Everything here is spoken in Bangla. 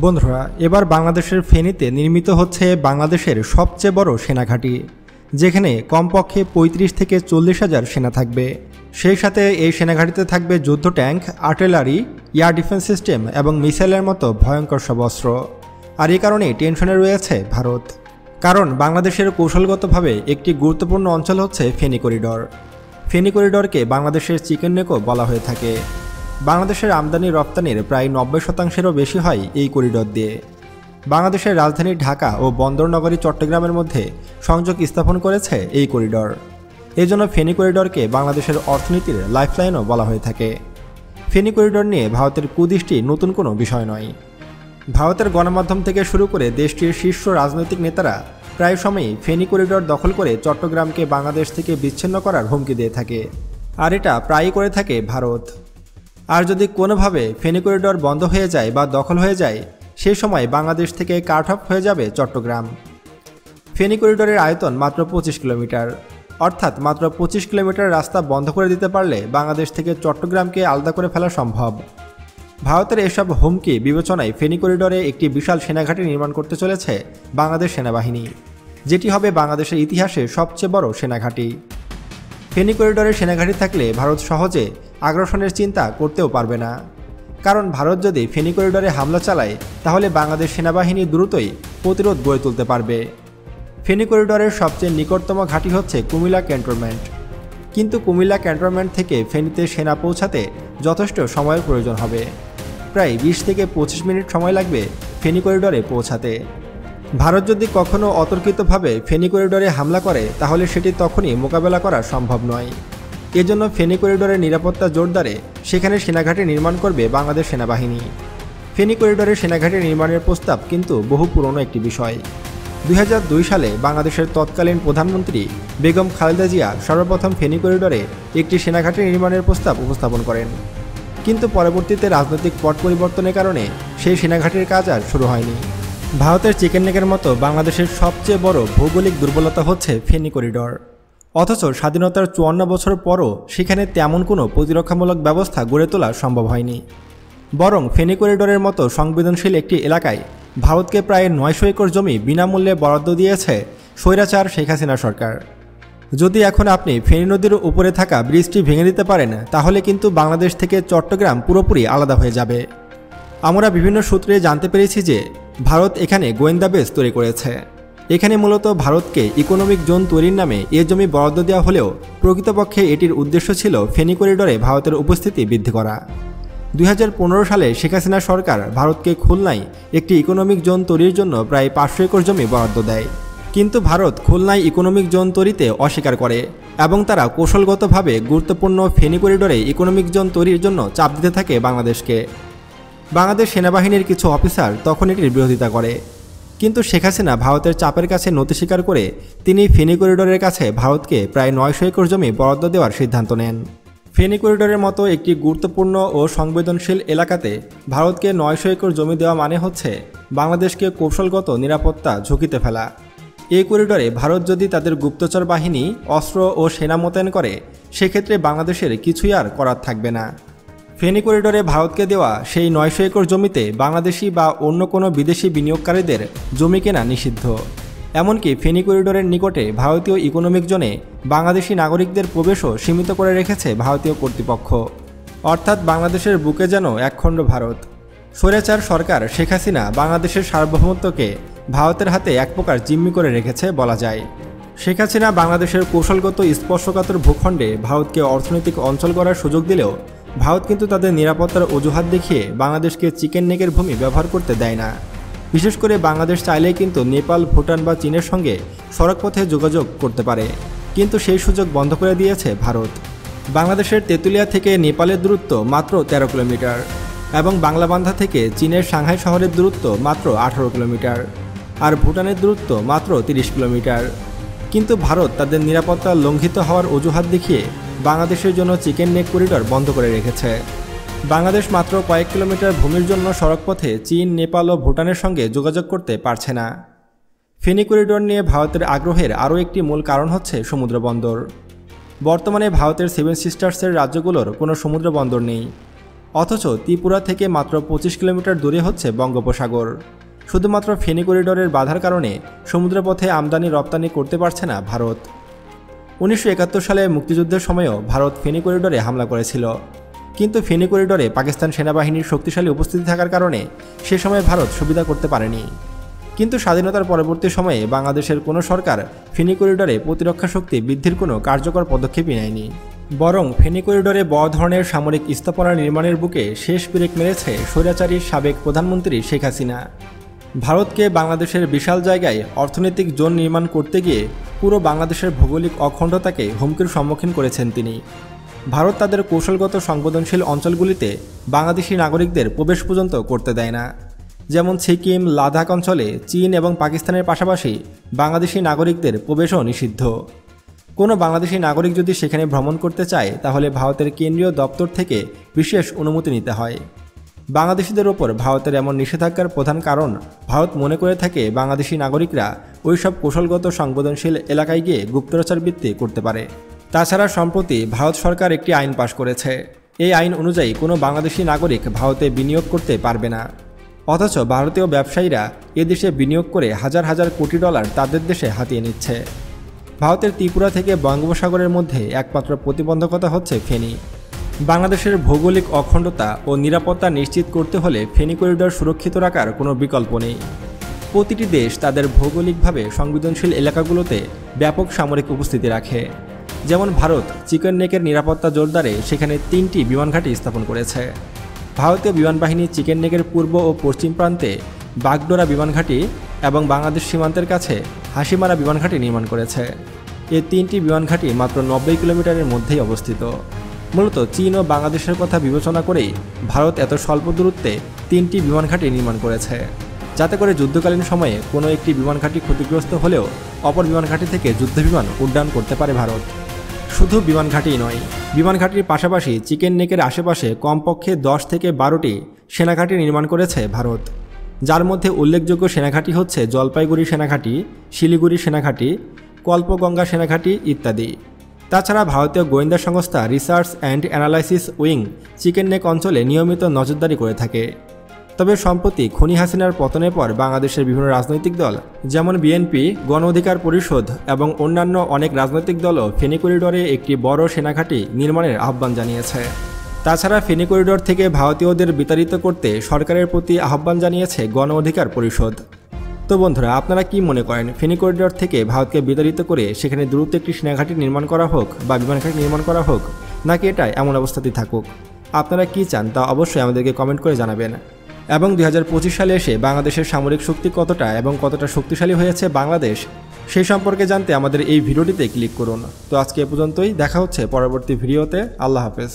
বন্ধুরা, এবার বাংলাদেশের ফেনীতে নির্মিত হচ্ছে বাংলাদেশের সবচেয়ে বড় সেনাঘাঁটি, যেখানে কমপক্ষে ৩৫ থেকে ৪০,০০০ সেনা থাকবে। সেই সাথে এই সেনাঘাঁটিতে থাকবে যুদ্ধ tank, artillery, air defence system এবং মিসাইলের মতো ভয়ঙ্কর সব অস্ত্র। আর এই কারণেই টেনশনে রয়েছে ভারত, কারণ বাংলাদেশের কৌশলগতভাবে একটি গুরুত্বপূর্ণ অঞ্চল হচ্ছে ফেনী করিডর। ফেনী করিডরকে বাংলাদেশের চিকেন নেকও বলা হয়ে থাকে। বাংলাদেশের আমদানি রপ্তানির প্রায় ৯০%-এরও বেশি হয় এই করিডর দিয়ে। বাংলাদেশের রাজধানী ঢাকা ও বন্দরনগরী চট্টগ্রামের মধ্যে সংযোগ স্থাপন করেছে এই করিডর। এজন্য ফেনী করিডরকে বাংলাদেশের অর্থনীতির লাইফলাইনও বলা হয়ে থাকে। ফেনী করিডর নিয়ে ভারতের কুদৃষ্টি নতুন কোনো বিষয় নয়। ভারতের গণমাধ্যম থেকে শুরু করে দেশটির শীর্ষ রাজনৈতিক নেতারা প্রায় সময়ই ফেনী করিডর দখল করে চট্টগ্রামকে বাংলাদেশ থেকে বিচ্ছিন্ন করার হুমকি দিয়ে থাকে, আর এটা প্রায়ই করে থাকে ভারত। আর যদি কোনোভাবে ফেনী করিডর বন্ধ হয়ে যায় বা দখল হয়ে যায়, সেই সময় বাংলাদেশ থেকে কাট অফ হয়ে যাবে চট্টগ্রাম। ফেনী করিডরের আয়তন মাত্র ২৫ কিলোমিটার, অর্থাৎ মাত্র ২৫ কিলোমিটার রাস্তা বন্ধ করে দিতে পারলে বাংলাদেশ থেকে চট্টগ্রামকে আলাদা করে ফেলা সম্ভব। ভারতের এসব হুমকি বিবেচনায় ফেনী করিডরে একটি বিশাল সেনাঘাঁটি নির্মাণ করতে চলেছে বাংলাদেশ সেনাবাহিনী, যেটি হবে বাংলাদেশের ইতিহাসে সবচেয়ে বড় সেনাঘাঁটি। ফেনী করিডরে সেনাঘাঁটি থাকলে ভারত সহজে আগ্রাসনের চিন্তা করতেও পারবে না, কারণ ভারত যদি ফেনী করিডরে হামলা চালায় তাহলে বাংলাদেশ সেনাবাহিনী দ্রুতই প্রতিরোধ গড়ে তুলতে পারবে। ফেনী করিডরের সবচেয়ে নিকটতম ঘাঁটি হচ্ছে কুমিল্লা ক্যান্টনমেন্ট, কিন্তু কুমিল্লা ক্যান্টনমেন্ট থেকে ফেনীতে সেনা পৌঁছাতে যথেষ্ট সময়ের প্রয়োজন হবে। প্রায় ২০ থেকে ২৫ মিনিট সময় লাগবে ফেনী করিডরে পৌঁছাতে। ভারত যদি কখনও অতর্কিতভাবে ফেনী করিডরে হামলা করে তাহলে সেটি তখনই মোকাবেলা করা সম্ভব নয়। এজন্য ফেনী করিডরের নিরাপত্তা জোরদারে সেখানে সেনাঘাঁটি নির্মাণ করবে বাংলাদেশ সেনাবাহিনী। ফেনী করিডরে সেনাঘাঁটি নির্মাণের প্রস্তাব কিন্তু বহু পুরনো একটি বিষয়। ২০০২ সালে বাংলাদেশের তৎকালীন প্রধানমন্ত্রী বেগম খালেদা জিয়া সর্বপ্রথম ফেনী করিডরে একটি সেনাঘাঁটি নির্মাণের প্রস্তাব উপস্থাপন করেন, কিন্তু পরবর্তীতে রাজনৈতিক পট পরিবর্তনের কারণে সেই সেনাঘাঁটির কাজ আর শুরু হয়নি। ভারতের চিকেন নেকের মতো বাংলাদেশের সবচেয়ে বড় ভৌগোলিক দুর্বলতা হচ্ছে ফেনী করিডর। অথচ স্বাধীনতার ৫৪ বছর পরও সেখানে তেমন কোনো প্রতিরক্ষামূলক ব্যবস্থা গড়ে তোলা সম্ভব হয়নি। বরং ফেনী করিডরের মতো সংবেদনশীল একটি এলাকায় ভারতকে প্রায় ৯০০ একর জমি বিনামূল্যে বরাদ্দ দিয়েছে স্বৈরাচার শেখ হাসিনা সরকার। যদি এখন আপনি ফেনী নদীর উপরে থাকা ব্রিজটি ভেঙে দিতে পারেন, তাহলে কিন্তু বাংলাদেশ থেকে চট্টগ্রাম পুরোপুরি আলাদা হয়ে যাবে। আমরা বিভিন্ন সূত্রে জানতে পেরেছি যে ভারত এখানে গোয়েন্দা বেস তৈরি করেছে। এখানে মূলত ভারতকে ইকোনমিক জোন তৈরির নামে এ জমি বরাদ্দ দেওয়া হলেও প্রকৃতপক্ষে এটির উদ্দেশ্য ছিল ফেনী করিডরে ভারতের উপস্থিতি বৃদ্ধি করা। ২০১৫ সালে শেখ হাসিনা সরকার ভারতকে খুলনায় একটি ইকোনমিক জোন তৈরির জন্য প্রায় ৫০০ একর জমি বরাদ্দ দেয়, কিন্তু ভারত খুলনায় ইকোনমিক জোন তৈরিতে অস্বীকার করে এবং তারা কৌশলগতভাবে গুরুত্বপূর্ণ ফেনী করিডরে ইকোনমিক জোন তৈরির জন্য চাপ দিতে থাকে বাংলাদেশকে। বাংলাদেশ সেনাবাহিনীর কিছু অফিসার তখন এটির বিরোধিতা করে, কিন্তু শেখ হাসিনা ভারতের চাপের কাছে নতি স্বীকার করে তিনি ফেনী করিডরের কাছে ভারতকে প্রায় ৯০০ একর জমি বরাদ্দ দেওয়ার সিদ্ধান্ত নেন। ফেনী করিডরের মতো একটি গুরুত্বপূর্ণ ও সংবেদনশীল এলাকাতে ভারতকে ৯০০ একর জমি দেওয়া মানে হচ্ছে বাংলাদেশকে কৌশলগত নিরাপত্তা ঝুঁকিতে ফেলা। এই করিডরে ভারত যদি তাদের গুপ্তচর বাহিনী, অস্ত্র ও সেনা মোতায়েন করে, সেক্ষেত্রে বাংলাদেশের কিছুই আর করার থাকবে না। ফেনী করিডরে ভারতকে দেওয়া সেই ৯০০ একর জমিতে বাংলাদেশি বা অন্য কোনো বিদেশি বিনিয়োগকারীদের জমি কেনা নিষিদ্ধ। এমনকি ফেনী করিডরের নিকটে ভারতীয় ইকোনমিক জোনে বাংলাদেশি নাগরিকদের প্রবেশও সীমিত করে রেখেছে ভারতীয় কর্তৃপক্ষ। অর্থাৎ বাংলাদেশের বুকে যেন একখণ্ড ভারত। স্বৈরাচার সরকার শেখ হাসিনা বাংলাদেশের সার্বভৌমত্বকে ভারতের হাতে এক প্রকার জিম্মি করে রেখেছে বলা যায়। শেখ হাসিনা বাংলাদেশের কৌশলগত স্পর্শকাতর ভূখণ্ডে ভারতকে অর্থনৈতিক অঞ্চল গড়ার সুযোগ দিলেও ভারত কিন্তু তাদের নিরাপত্তার অজুহাত দেখিয়ে বাংলাদেশকে চিকেন নেকের ভূমি ব্যবহার করতে দেয় না। বিশেষ করে বাংলাদেশ চাইলেই কিন্তু নেপাল, ভুটান বা চীনের সঙ্গে সড়কপথে যোগাযোগ করতে পারে, কিন্তু সেই সুযোগ বন্ধ করে দিয়েছে ভারত। বাংলাদেশের তেঁতুলিয়া থেকে নেপালের দূরত্ব মাত্র ১৩ কিলোমিটার এবং বাংলাবান্ধা থেকে চীনের সাংহাই শহরের দূরত্ব মাত্র ১৮ কিলোমিটার, আর ভুটানের দূরত্ব মাত্র ৩০ কিলোমিটার। কিন্তু ভারত তাদের নিরাপত্তা লঙ্ঘিত হওয়ার অজুহাত দেখিয়ে বাংলাদেশের জন্য চিকেন নেক করিডর বন্ধ করে রেখেছে। বাংলাদেশ মাত্র কয়েক কিলোমিটার ভূমির জন্য সড়কপথে চীন, নেপাল ও ভুটানের সঙ্গে যোগাযোগ করতে পারছে না। ফেনী করিডর নিয়ে ভারতের আগ্রহের আরও একটি মূল কারণ হচ্ছে সমুদ্র বন্দর। বর্তমানে ভারতের সেভেন সিস্টার্সের রাজ্যগুলোর কোনো সমুদ্র বন্দর নেই। অথচ ত্রিপুরা থেকে মাত্র 25 কিলোমিটার দূরে হচ্ছে বঙ্গোপসাগর। শুধুমাত্র ফেনী করিডোরের বাধার কারণে সমুদ্রপথে আমদানি রপ্তানি করতে পারছে না ভারত। 1971 সালে মুক্তিযুদ্ধের সময়ও ভারত ফেনী করিডোরে হামলা করেছিল, কিন্তু ফেনী করিডোরে পাকিস্তান সেনাবাহিনীর শক্তিশালী উপস্থিতি থাকার কারণে সে সময় ভারত সুবিধা করতে পারেনি। কিন্তু স্বাধীনতার পরবর্তী সময়ে বাংলাদেশের কোনো সরকার ফেনী করিডোরে প্রতিরক্ষা শক্তি বৃদ্ধির কোনো কার্যকর পদক্ষেপই নেয়নি। বরং ফেনী করিডোরে বড় ধরনের সামরিক স্থাপনা নির্মাণের বুকে শেষ ব্রেক মেরেছে স্বৈরাচারী সাবেক প্রধানমন্ত্রী শেখ হাসিনা। ভারতকে বাংলাদেশের বিশাল জায়গায় অর্থনৈতিক জোন নির্মাণ করতে গিয়ে পুরো বাংলাদেশের ভৌগোলিক অখণ্ডতাকে হুমকির সম্মুখীন করেছেন তিনি। ভারত তাদের কৌশলগত সংবেদনশীল অঞ্চলগুলিতে বাংলাদেশি নাগরিকদের প্রবেশ পর্যন্ত করতে দেয় না। যেমন সিকিম, লাদাখ অঞ্চলে চীন এবং পাকিস্তানের পাশাপাশি বাংলাদেশি নাগরিকদের প্রবেশও নিষিদ্ধ। কোনো বাংলাদেশি নাগরিক যদি সেখানে ভ্রমণ করতে চায় তাহলে ভারতের কেন্দ্রীয় দপ্তর থেকে বিশেষ অনুমতি নিতে হয়। বাংলাদেশিদের ওপর ভারতের এমন নিষেধাজ্ঞার প্রধান কারণ ভারত মনে করে থাকে বাংলাদেশি নাগরিকরা ওইসব কৌশলগত সংবেদনশীল এলাকায় গিয়ে গুপ্তচরবৃত্তি করতে পারে। তাছাড়া সম্প্রতি ভারত সরকার একটি আইন পাশ করেছে। এই আইন অনুযায়ী কোনো বাংলাদেশি নাগরিক ভারতে বিনিয়োগ করতে পারবে না। অথচ ভারতীয় ব্যবসায়ীরা এদেশে বিনিয়োগ করে হাজার হাজার কোটি ডলার তাদের দেশে হাতিয়ে নিচ্ছে। ভারতের ত্রিপুরা থেকে বঙ্গোপসাগরের মধ্যে একমাত্র প্রতিবন্ধকতা হচ্ছে ফেনী। বাংলাদেশের ভৌগোলিক অখণ্ডতা ও নিরাপত্তা নিশ্চিত করতে হলে ফেনী করিডোর সুরক্ষিত রাখার কোনো বিকল্প নেই। প্রতিটি দেশ তাদের ভৌগোলিকভাবে সংবেদনশীল এলাকাগুলোতে ব্যাপক সামরিক উপস্থিতি রাখে। যেমন ভারত চিকেন নেকের নিরাপত্তা জোরদারে সেখানে 3টি বিমানঘাঁটি স্থাপন করেছে। ভারতীয় বিমান বাহিনী চিকেন নেকের পূর্ব ও পশ্চিম প্রান্তে বাগডোরা বিমানঘাঁটি এবং বাংলাদেশ সীমান্তের কাছে হাসিমারা বিমানঘাঁটি নির্মাণ করেছে। এই 3টি বিমানঘাঁটি মাত্র 90 কিলোমিটারের মধ্যেই অবস্থিত। মূলত চীন ও বাংলাদেশের কথা বিবেচনা করেই ভারত এত স্বল্প দূরত্বে 3টি বিমানঘাঁটি নির্মাণ করেছে, যাতে করে যুদ্ধকালীন সময়ে কোনো একটি বিমানঘাঁটি ক্ষতিগ্রস্ত হলেও অপর বিমানঘাঁটি থেকে যুদ্ধবিমান উড্ডয়ন করতে পারে ভারত। শুধু বিমানঘাঁটিই নয়, বিমানঘাঁটির পাশাপাশি চিকেন নেকের আশেপাশে কমপক্ষে 10 থেকে 12টি সেনাঘাঁটি নির্মাণ করেছে ভারত, যার মধ্যে উল্লেখযোগ্য সেনাঘাঁটি হচ্ছে জলপাইগুড়ি সেনাঘাঁটি, শিলিগুড়ি সেনাঘাঁটি, কল্পগঙ্গা সেনাঘাঁটি ইত্যাদি। তাছাড়া ভারতীয় গোয়েন্দা সংস্থা research and analysis wing chicken neck অঞ্চলে নিয়মিত নজরদারি করে থাকে। তবে সম্প্রতি খুনি হাসিনার পতনের পর বাংলাদেশের বিভিন্ন রাজনৈতিক দল যেমন বিএনপি, গণ অধিকার পরিষদ এবং অন্যান্য অনেক রাজনৈতিক দলও ফেনী করিডোরে একটি বড় সেনাঘাঁটি নির্মাণের আহ্বান জানিয়েছে। তাছাড়া ফেনী করিডোর থেকে ভারতীয়দের বিতাড়িত করতে সরকারের প্রতি আহ্বান জানিয়েছে গণ অধিকার পরিষদ। তো বন্ধুরা, আপনারা কি মনে করেন ফেনী করিডোর থেকে ভারতকে বিতাড়িত করে সেখানে দ্রুত একটি সেনাঘাঁটি নির্মাণ করা হোক বা বিমানঘাঁটি নির্মাণ করা হোক, নাকি এটা এমন অবস্থাতেই থাকুক? আপনারা কি চান তা অবশ্যই আমাদেরকে কমেন্ট করে জানাবেন। এবং 2025 সালে এসে বাংলাদেশের সামরিক শক্তি কতটা এবং কতটা শক্তিশালী হয়েছে বাংলাদেশ, সেই সম্পর্কে জানতে আমাদের এই ভিডিওটিতে ক্লিক করুন। তো আজকে এ পর্যন্তই, দেখা হচ্ছে পরবর্তী ভিডিওতে। আল্লাহ হাফেজ।